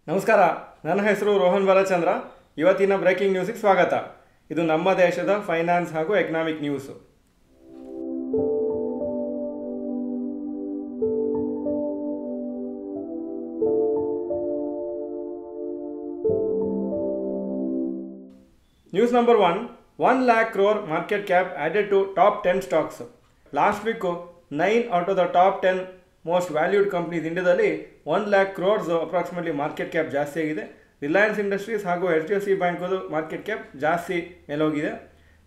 ನಮಸ್ಕಾರ, ನನ್ನ ಹೆಸರು ರೋಹನ್ ಬಾಲಚಂದ್ರ. ಇವತ್ತಿನ ಬ್ರೇಕಿಂಗ್ ನ್ಯೂಸಿಗೆ ಸ್ವಾಗತ. ಇದು ನಮ್ಮ ದೇಶದ ಫೈನಾನ್ಸ್ ಹಾಗೂ economic news. News number 1 lakh crore market cap added to top 10 stocks. Last week 9 out of the top 10 most valued companies ಇಂಡಿಯಾದಲ್ಲಿ 1 lakh crores approximately market cap ಜಾಸ್ತಿ ಆಗಿದೆ. ರಿಲಯನ್ಸ್ ಇಂಡಸ್ಟ್ರೀಸ್ ಹಾಗೂ HDFC ಬ್ಯಾಂಕದು ಮಾರ್ಕೆಟ್ ಕ್ಯಾಪ್ ಜಾಸ್ತಿ ಮೇಲೋಗಿದೆ.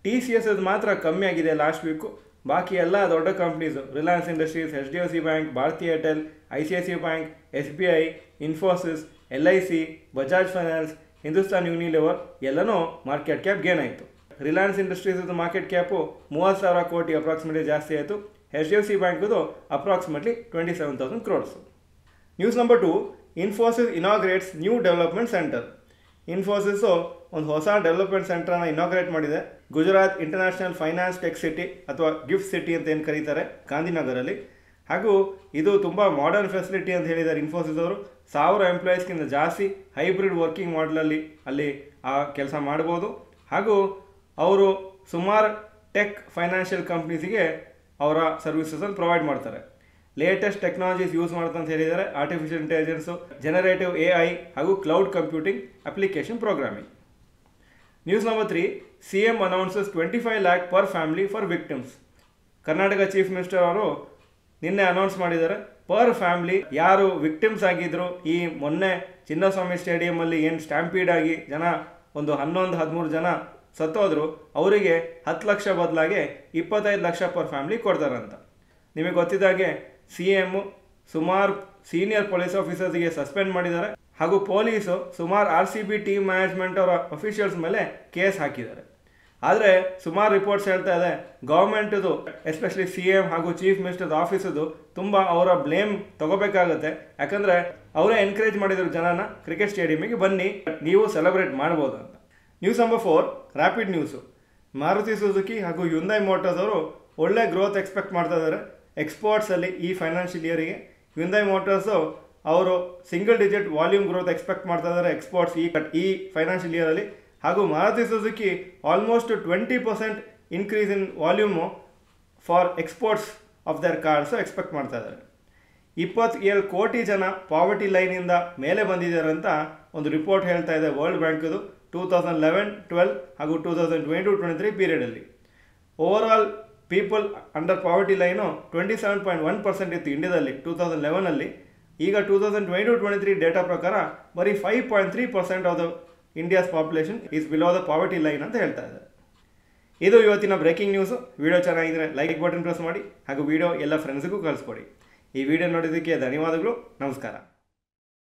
TCS ಮಾತ್ರ ಕಮ್ಮಿ ಆಗಿದೆ last week. ಬಾಕಿ ಎಲ್ಲ ದೊಡ್ಡ companies Reliance Industries, HDFC bank, Bharti Airtel, ICICI bank, SBI, Infosys, LIC, Bajaj Finance, Hindustan Unilever ಎಲ್ಲನೂ ಮಾರ್ಕೆಟ್ ಕ್ಯಾಪ್ ಗೇನ್ ಆಯಿತು. ರಿಲಯನ್ಸ್ ಇಂಡಸ್ಟ್ರೀಸ್ ಮಾರ್ಕೆಟ್ ಕ್ಯಾಪು 30,000 ಕೋಟಿ ಅಪ್ರಾಕ್ಸಿಮೇಟ್ಲಿ ಜಾಸ್ತಿ ಆಯಿತು. HDFC ಬ್ಯಾಂಕದು approximately 27,000 crores. News number 2, Infosys inaugurates new development centre. Infosys ಒಂದು ಹೊಸ ಡೆವಲಪ್ಮೆಂಟ್ ಸೆಂಟರ್ನ ಇನಾಗ್ರೇಟ್ ಮಾಡಿದೆ. Gujarat international finance tech city ಅಥವಾ ಗಿಫ್ಟ್ ಸಿಟಿ ಅಂತ ಏನು ಕರೀತಾರೆ, ಗಾಂಧಿನಗರಲ್ಲಿ. ಹಾಗೂ ಇದು ತುಂಬ ಮಾಡರ್ನ್ ಫೆಸಿಲಿಟಿ ಅಂತ ಹೇಳಿದ್ದಾರೆ ಇನ್ಫೋಸಿಸ್ ಅವರು. 1000 ಎಂಪ್ಲಾಯೀಸ್ಗಿಂತ ಜಾಸ್ತಿ ಹೈಬ್ರಿಡ್ ವರ್ಕಿಂಗ್ ಮಾಡಲಲ್ಲಿ ಅಲ್ಲಿ ಆ ಕೆಲಸ ಮಾಡ್ಬೋದು. ಹಾಗೂ ಅವರು ಸುಮಾರು ಟೆಕ್ ಫೈನಾನ್ಷಿಯಲ್ ಕಂಪ್ನೀಸಿಗೆ ಅವರ ಸರ್ವಿಸಸನ್ನು ಪ್ರೊವೈಡ್ ಮಾಡ್ತಾರೆ. ಲೇಟೆಸ್ಟ್ ಟೆಕ್ನಾಲಜೀಸ್ ಯೂಸ್ ಮಾಡ್ತಾ ಅಂತ ಹೇಳಿದ್ದಾರೆ. ಆರ್ಟಿಫಿಷಿಯಲ್ ಇಂಟೆಲಿಜೆನ್ಸು, ಜನರೇಟಿವ್ AI ಹಾಗೂ cloud computing, application programming. News number 3, CM announces 25 lakh per family for victims. Karnataka chief minister ಅವರು ನಿನ್ನೆ ಅನೌನ್ಸ್ ಮಾಡಿದ್ದಾರೆ, ಪರ್ ಫ್ಯಾಮ್ಲಿ ಯಾರು ವಿಕ್ಟಿಮ್ಸ್ ಆಗಿದ್ರು ಈ ಮೊನ್ನೆ ಚಿನ್ನಸ್ವಾಮಿ ಸ್ಟೇಡಿಯಮಲ್ಲಿ ಏನು ಸ್ಟ್ಯಾಂಪೀಡ್ ಆಗಿ ಜನ ಒಂದು 11-13 ಜನ ಸತ್ತೋದ್ರು, ಅವರಿಗೆ 10 ಲಕ್ಷ ಬದಲಾಗಿ 25 ಲಕ್ಷ ಪರ್ ಫ್ಯಾಮ್ಲಿ ಕೊಡ್ತಾರಂತ. ನಿಮಗೆ ಗೊತ್ತಿದ್ದಾಗೆ CM ಸುಮಾರು ಸೀನಿಯರ್ ಪೊಲೀಸ್ ಆಫೀಸರ್ಸ್ಗೆ ಸಸ್ಪೆಂಡ್ ಮಾಡಿದ್ದಾರೆ. ಹಾಗೂ ಪೊಲೀಸು ಸುಮಾರು RCB ಟೀಮ್ ಮ್ಯಾನೇಜ್ಮೆಂಟ್ ಅವರ ಅಫಿಷಿಯಲ್ಸ್ ಮೇಲೆ ಕೇಸ್ ಹಾಕಿದ್ದಾರೆ. ಆದರೆ ಸುಮಾರು ರಿಪೋರ್ಟ್ಸ್ ಹೇಳ್ತಾ ಇದೆ ಗೌರ್ಮೆಂಟದು ಎಸ್ಪೆಷಲಿ CM ಹಾಗೂ ಚೀಫ್ ಮಿನಿಸ್ಟರ್ ಆಫೀಸದು ತುಂಬ ಅವರ ಬ್ಲೇಮ್ ತಗೋಬೇಕಾಗುತ್ತೆ. ಯಾಕಂದರೆ ಅವರೇ ಎನ್ಕರೇಜ್ ಮಾಡಿದ್ರು ಜನನ ಕ್ರಿಕೆಟ್ ಸ್ಟೇಡಿಯಮಿಗೆ ಬನ್ನಿ ನೀವು ಸೆಲೆಬ್ರೇಟ್ ಮಾಡ್ಬೋದು ಅಂತ. News number 4, rapid news. Maruti Suzuki ಹಾಗೂ ಹ್ಯುಂಡೈ ಮೋಟರ್ಸ್ ಅವರು ಒಳ್ಳೆ ಗ್ರೋತ್ ಎಕ್ಸ್ಪೆಕ್ಟ್ ಮಾಡ್ತಾ ಇದ್ದಾರೆ ಎಕ್ಸ್ಪೋರ್ಟ್ಸಲ್ಲಿ ಈ ಫೈನಾನ್ಷಿಯಲ್ ಇಯರಿಗೆ. ಹ್ಯುಂಡೈ ಮೋಟರ್ಸು ಅವರು single digit volume growth expect ಮಾಡ್ತಾ ಇದ್ದಾರೆ ಎಕ್ಸ್ಪೋರ್ಟ್ಸ್ ಈ ಫೈನಾನ್ಷಿಯಲ್ ಇಯರಲ್ಲಿ. ಹಾಗೂ Maruti Suzuki almost 20% increase in volume for exports of there cars expect ಮಾಡ್ತಾ ಇದ್ದಾರೆ. 27 ಕೋಟಿ ಜನ ಪಾವರ್ಟಿ ಲೈನಿಂದ ಮೇಲೆ ಬಂದಿದ್ದಾರೆ ಅಂತ ಒಂದು ರಿಪೋರ್ಟ್ ಹೇಳ್ತಾ ಇದೆ ವರ್ಲ್ಡ್ ಬ್ಯಾಂಕದು 2011-12 ಹಾಗೂ 2022-23 ಪೀರಿಯಡಲ್ಲಿ. Over people under poverty line 27.1% ಇತ್ತು ಇಂಡಿಯಾದಲ್ಲಿ 2011ಅಲ್ಲಿ. ಈಗ 2022-23 ಡೇಟಾ ಪ್ರಕಾರ ಬರೀ 5.3% of the India's population is below the poverty line ಅಂತ ಹೇಳ್ತಾ ಇದ್ದಾರೆ. ಇದು ಇವತ್ತಿನ ಬ್ರೇಕಿಂಗ್ ನ್ಯೂಸು. ವಿಡಿಯೋ ಚೆನ್ನಾಗಿದ್ದರೆ ಲೈಕ್ ಬಟನ್ ಪ್ರೆಸ್ ಮಾಡಿ ಹಾಗೂ ವಿಡಿಯೋ ಎಲ್ಲ ಫ್ರೆಂಡ್ಸ್ಗೂ ಕಳಿಸ್ಕೊಡಿ. ಈ ವಿಡಿಯೋ ನೋಡಿದ್ದಕ್ಕೆ ಧನ್ಯವಾದಗಳು. ನಮಸ್ಕಾರ.